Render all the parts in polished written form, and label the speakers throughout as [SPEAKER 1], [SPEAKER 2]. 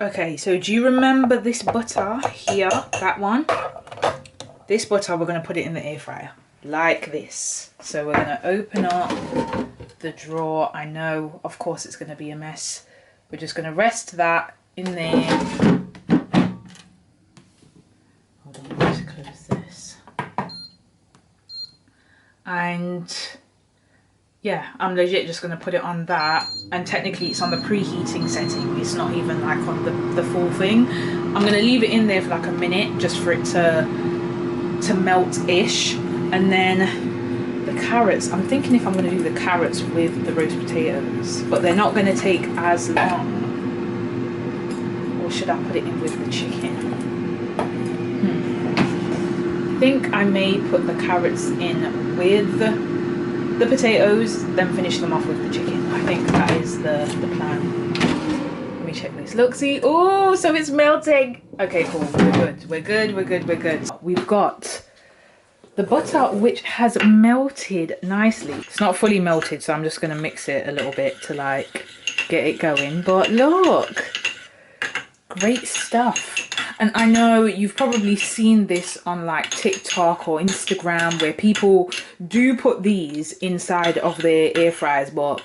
[SPEAKER 1] Okay, so do you remember this butter here, that one? This butter, we're going to put it in the air fryer like this. So we're going to open up the drawer. I know, of course, it's going to be a mess. We're just going to rest that in there. Hold on, let's close this. And yeah, I'm legit just going to put it on that. And technically it's on the preheating setting. It's not even like on the full thing. I'm going to leave it in there for like a minute just for it to melt-ish. And then the carrots, I'm thinking if I'm going to do the carrots with the roast potatoes, but they're not going to take as long. Or should I put it in with the chicken? I think I may put the carrots in with the potatoes, then finish them off with the chicken. I think that is the plan. Let me check this. Look, see, oh, so it's melting. Okay, cool, we're good. We've got the butter, which has melted nicely. It's not fully melted, so I'm just gonna mix it a little bit to like get it going. But look, great stuff. And I know you've probably seen this on like TikTok or Instagram where people do put these inside of their air fryers, but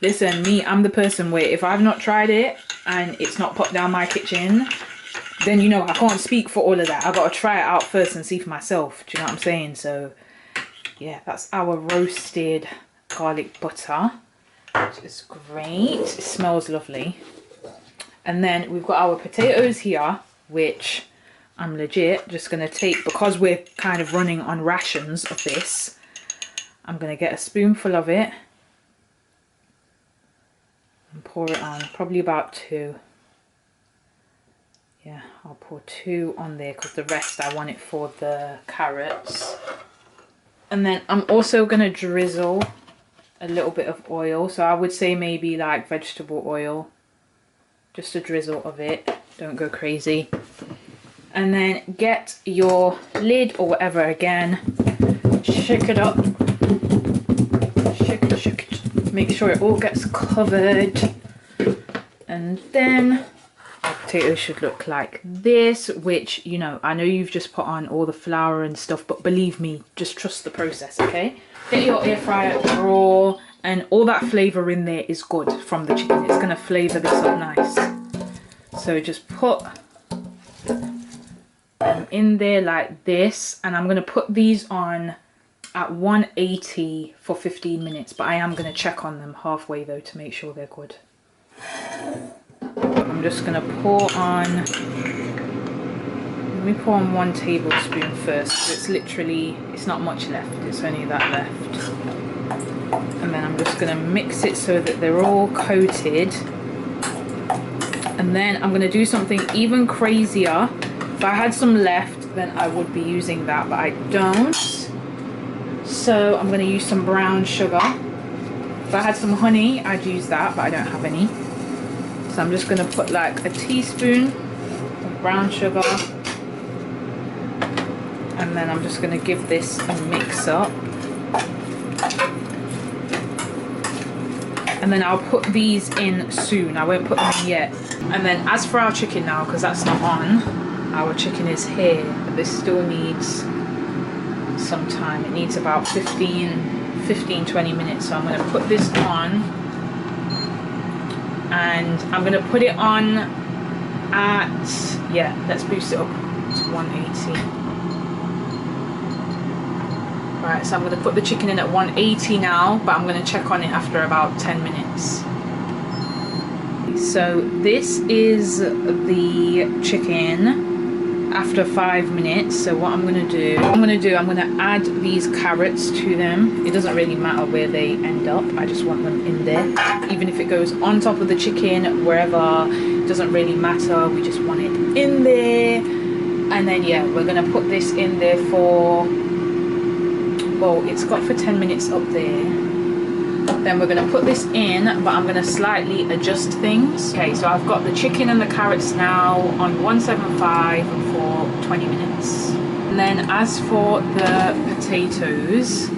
[SPEAKER 1] listen, I'm the person where if I've not tried it and it's not put down my kitchen, then you know I can't speak for all of that. I gotta try it out first and see for myself. Do you know what I'm saying? So yeah, that's our roasted garlic butter, which is great. It smells lovely. And then we've got our potatoes here, which I'm legit just gonna take, because we're kind of running on rations of this, I'm gonna get a spoonful of it and pour it on, probably about 2. Yeah, I'll pour 2 on there because the rest I want it for the carrots. And then I'm also gonna drizzle a little bit of oil, so I would say maybe like vegetable oil, just a drizzle of it, don't go crazy. And then get your lid or whatever again, shake it up, shake it, make sure it all gets covered. And then our potatoes should look like this, which, you know, I know you've just put on all the flour and stuff, but believe me, just trust the process, okay? Get your air fryer raw, and all that flavour in there is good from the chicken. It's gonna flavour this up nice. So just put them in there like this, and I'm gonna put these on at 180 for 15 minutes, but I am gonna check on them halfway though to make sure they're good. I'm just gonna pour on, let me pour on 1 tablespoon first. It's literally, it's not much left, it's only that left. And then I'm just gonna mix it so that they're all coated. And then I'm gonna do something even crazier. If I had some left, then I would be using that, but I don't. So I'm gonna use some brown sugar. If I had some honey, I'd use that, but I don't have any. So I'm just gonna put like a teaspoon of brown sugar. And then I'm just gonna give this a mix up. And then I'll put these in soon. I won't put them in yet. And then as for our chicken now, because that's not on, our chicken is here. This still needs some time. It needs about 15-20 minutes. So I'm going to put this on, and I'm going to put it on at, yeah, let's boost it up to 180. Right, so I'm going to put the chicken in at 180 now, but I'm going to check on it after about 10 minutes. So this is the chicken after 5 minutes. So what I'm going to do, I'm going to add these carrots to them. It doesn't really matter where they end up. I just want them in there. Even if it goes on top of the chicken, wherever, it doesn't really matter. We just want it in there. And then, yeah, we're going to put this in there for, well, it's got for 10 minutes up there. Then we're going to put this in, but I'm going to slightly adjust things. Okay, so I've got the chicken and the carrots now on 175 for 20 minutes. And then as for the potatoes,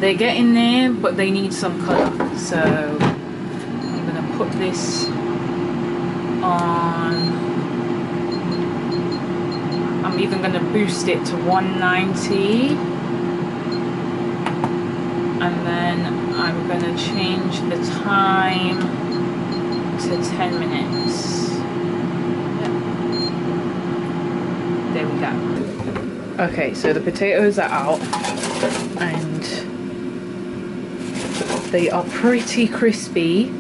[SPEAKER 1] they're getting there, but they need some colour. So I'm going to put this on, I'm even going to boost it to 190, and then I'm going to change the time to 10 minutes. There we go. Okay, so the potatoes are out and they are pretty crispy.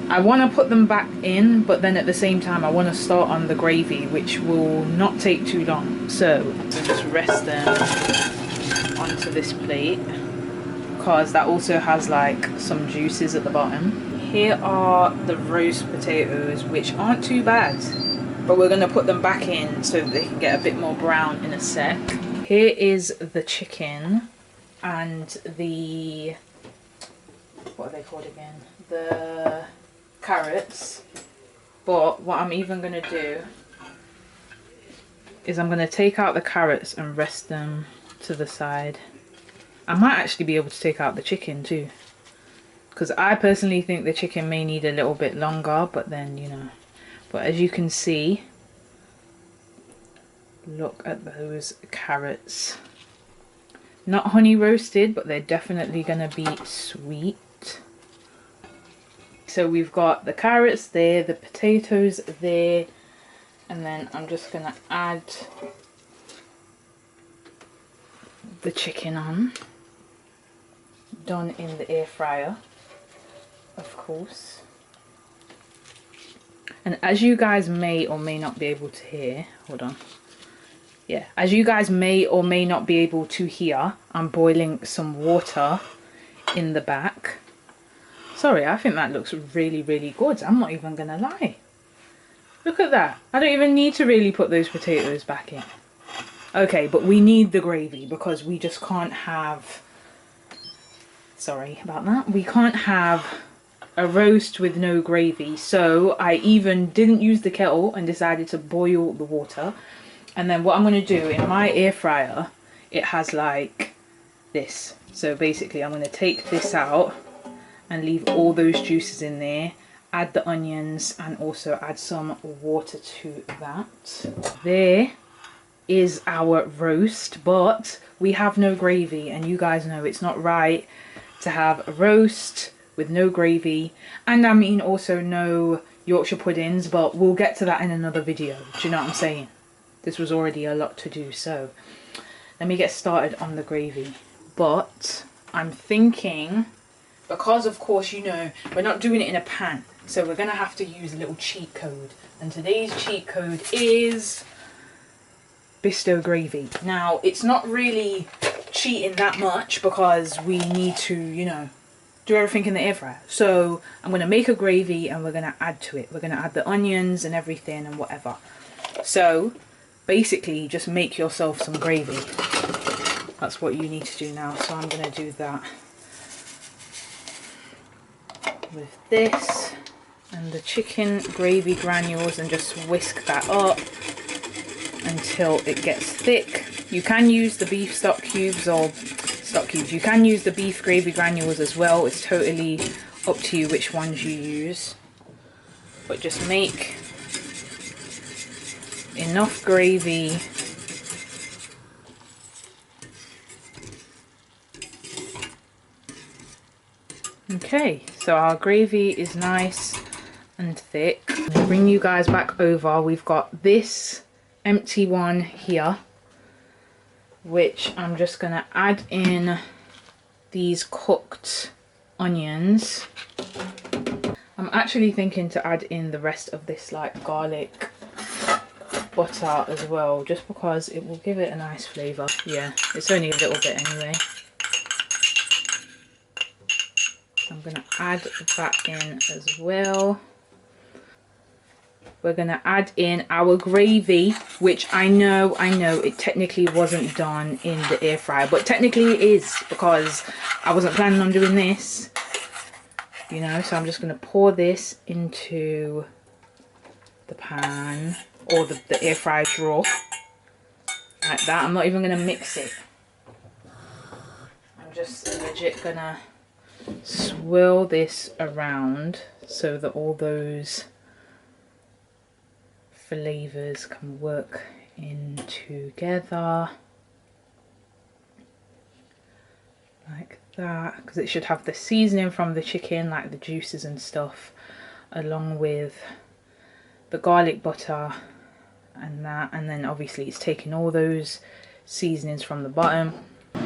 [SPEAKER 1] I want to put them back in, but then at the same time I want to start on the gravy, which will not take too long. So we'll just rest them onto this plate, because that also has like some juices at the bottom. Here are the roast potatoes, which aren't too bad, but we're going to put them back in so that they can get a bit more brown in a sec. Here is the chicken and the, what are they called again? The carrots. But what I'm even going to do is I'm going to take out the carrots and rest them to the side. I might actually be able to take out the chicken too, because I personally think the chicken may need a little bit longer, but then, you know. But as you can see, look at those carrots. Not honey roasted, but they're definitely going to be sweet. So we've got the carrots there, the potatoes there, and then I'm just going to add the chicken on. Done in the air fryer, of course. And as you guys may or may not be able to hear, hold on. Yeah, as you guys may or may not be able to hear, I'm boiling some water in the back. Sorry, I think that looks really, really good. I'm not even gonna lie. Look at that. I don't even need to really put those potatoes back in. Okay, but we need the gravy because we just can't have... Sorry about that. We can't have a roast with no gravy. So I even didn't use the kettle and decided to boil the water. And then what I'm going to do in my air fryer, it has like this. So basically I'm going to take this out and leave all those juices in there, add the onions, and also add some water to that. There is our roast, but we have no gravy, and you guys know it's not right to have a roast with no gravy, and I mean also no Yorkshire puddings, but we'll get to that in another video. Do you know what I'm saying? This was already a lot to do, so let me get started on the gravy. But I'm thinking, because of course, you know, we're not doing it in a pan, so we're gonna have to use a little cheat code, and today's cheat code is Bisto gravy. Now it's not really cheating that much because we need to, you know, do everything in the air fryer. So I'm gonna make a gravy and we're gonna add to it. We're gonna add the onions and everything and whatever. So basically just make yourself some gravy. That's what you need to do now. So I'm gonna do that with this and the chicken gravy granules and just whisk that up until it gets thick. You can use the beef stock cubes or stock cubes. You can use the beef gravy granules as well. It's totally up to you which ones you use. But just make enough gravy Okay, so our gravy is nice and thick. I'll bring you guys back over. We've got this empty one here, which I'm just going to add in these cooked onions. I'm actually thinking to add in the rest of this like garlic butter as well, just because it will give it a nice flavour. Yeah, it's only a little bit anyway. I'm going to add that in as well. We're going to add in our gravy, which I know it technically wasn't done in the air fryer, but technically it is because I wasn't planning on doing this, you know. So I'm just going to pour this into the pan or the air fryer drawer like that. I'm not even going to mix it. I'm just legit going to swirl this around so that all those flavors can work in together like that, because it should have the seasoning from the chicken, like the juices and stuff, along with the garlic butter and that, and then obviously it's taking all those seasonings from the bottom.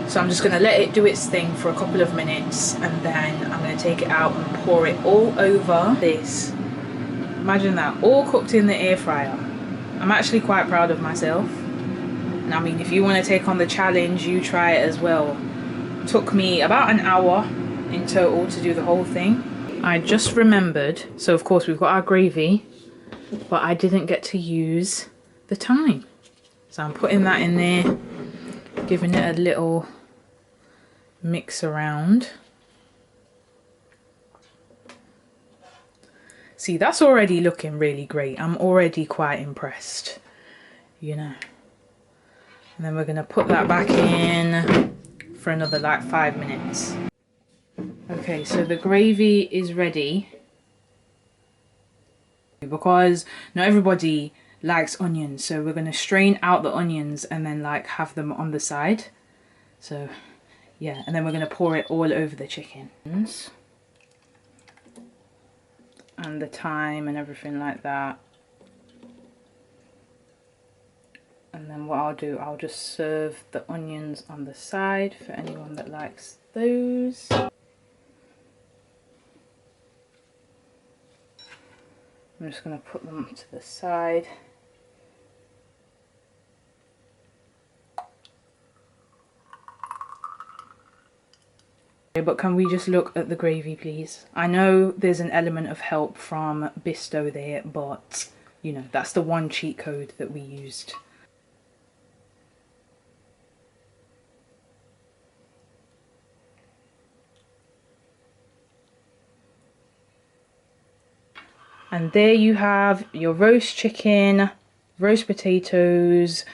[SPEAKER 1] So I'm just going to let it do its thing for a couple of minutes, and then I'm going to take it out and pour it all over this. Imagine that, all cooked in the air fryer. I'm actually quite proud of myself. And I mean, if you want to take on the challenge, you try it as well. It took me about an hour in total to do the whole thing. I just remembered, so of course we've got our gravy, but I didn't get to use the thyme. So I'm putting that in there, giving it a little mix around. See, that's already looking really great. I'm already quite impressed, you know. And then we're going to put that back in for another like 5 minutes. Okay, so the gravy is ready. Because not everybody likes onions, so we're going to strain out the onions and then like have them on the side. So yeah, and then we're going to pour it all over the chickens and the thyme and everything like that. And then what I'll do, I'll just serve the onions on the side for anyone that likes those. I'm just going to put them to the side. But can we just look at the gravy, please? I know there's an element of help from Bisto there, but you know, that's the one cheat code that we used. And there you have your roast chicken, roast potatoes,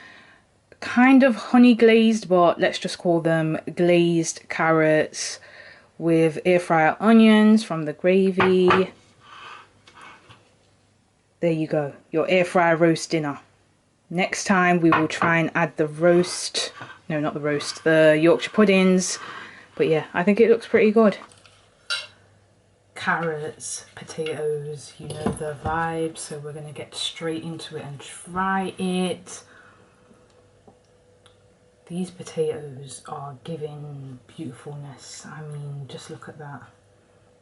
[SPEAKER 1] kind of honey glazed, but let's just call them glazed carrots, with air fryer onions from the gravy. There you go, your air fryer roast dinner. Next time we will try and add the roast, no, not the roast, the Yorkshire puddings. But yeah, I think it looks pretty good. Carrots, potatoes, you know the vibe, so we're going to get straight into it and try it. These potatoes are giving beautifulness. I mean, just look at that.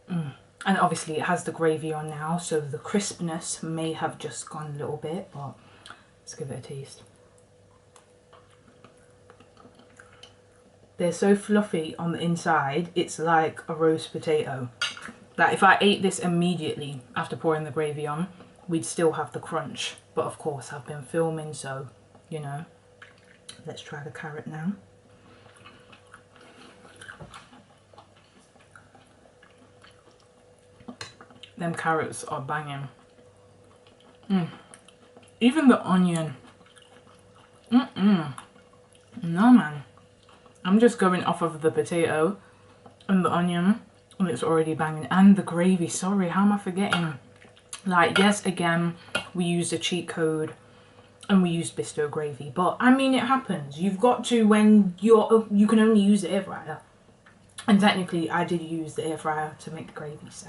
[SPEAKER 1] And obviously it has the gravy on now, so the crispness may have just gone a little bit, but let's give it a taste. They're so fluffy on the inside, it's like a roast potato. Like if I ate this immediately after pouring the gravy on, we'd still have the crunch. But of course I've been filming, so, you know. Let's try the carrot now. Them carrots are banging. Even the onion. No man. I'm just going off of the potato and the onion, and it's already banging. And the gravy, sorry, how am I forgetting? Like, yes, again, we used a cheat code and we used Bisto gravy, but I mean, it happens. You've got to, when you can only use the air fryer. And technically I did use the air fryer to make the gravy, so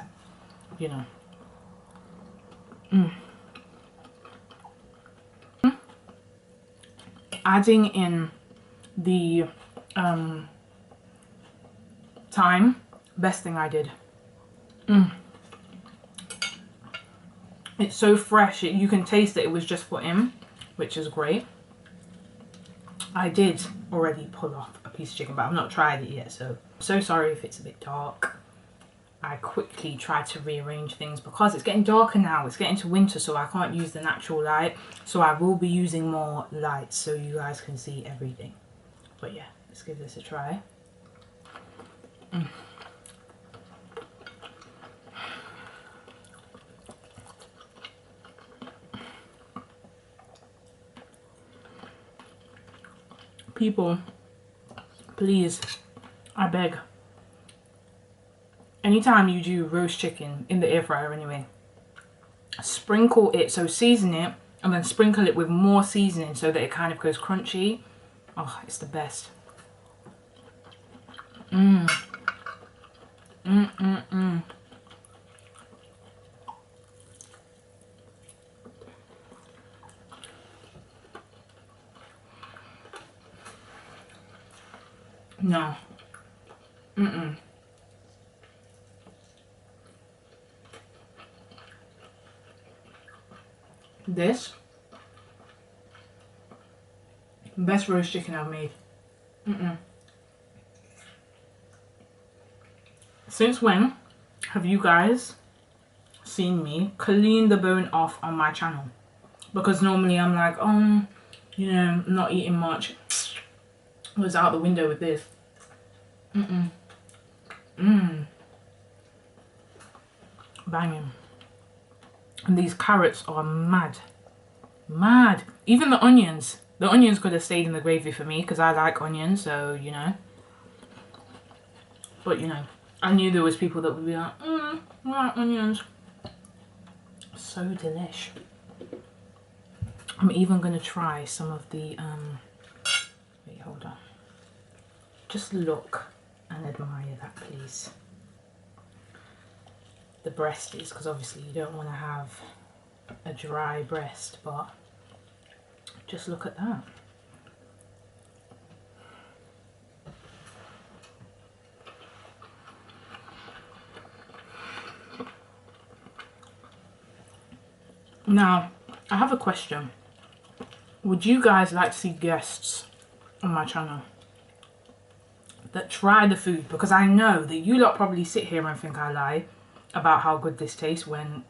[SPEAKER 1] you know. Adding in the thyme, best thing I did. It's so fresh, you can taste that it was just put in, which is great. I did already pull off a piece of chicken, but I've not tried it yet, so I'm so sorry if it's a bit dark. I quickly tried to rearrange things because it's getting darker now. It's getting to winter, so I can't use the natural light, so I will be using more light so you guys can see everything. But yeah, let's give this a try. People, please, I beg, anytime you do roast chicken in the air fryer anyway, sprinkle it, so season it and then sprinkle it with more seasoning so that it kind of goes crunchy. Oh, it's the best. No. This, best roast chicken I've made. Since when have you guys seen me clean the bone off on my channel? Because normally I'm like, you know, not eating much. I was out the window with this. Banging. And these carrots are mad. Mad. Even the onions. The onions could have stayed in the gravy for me because I like onions, so, you know. But, you know, I knew there was people that would be like, I like onions. So delish. I'm even going to try some of the, wait, hold on. Just look and admire that, please. The breast is, because obviously you don't want to have a dry breast, but just look at that. Now, I have a question. Would you guys like to see guests on my channel that try the food? Because I know that you lot probably sit here and think I lie about how good this tastes when...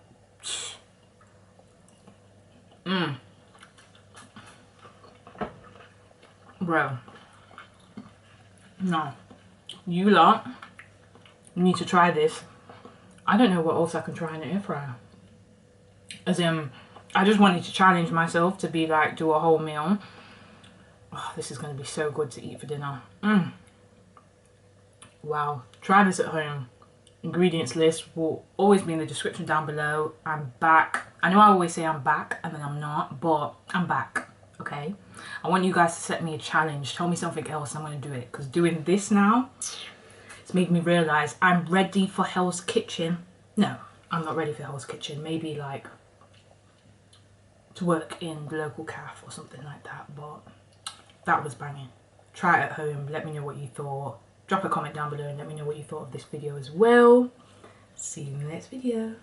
[SPEAKER 1] Bro. No. You lot need to try this. I don't know what else I can try in an air fryer. As in, I just wanted to challenge myself to be like, do a whole meal. Oh, this is going to be so good to eat for dinner. Wow. Try this at home. Ingredients list will always be in the description down below. I'm back. I know I always say I'm back and then I'm not, but I'm back. Okay? I want you guys to set me a challenge. Tell me something else, I'm going to do it. Because doing this now, it's made me realise I'm ready for Hell's Kitchen. No, I'm not ready for Hell's Kitchen. Maybe like to work in the local cafe or something like that. But that was banging. Try it at home. Let me know what you thought. Drop a comment down below and let me know what you thought of this video as well. See you in the next video.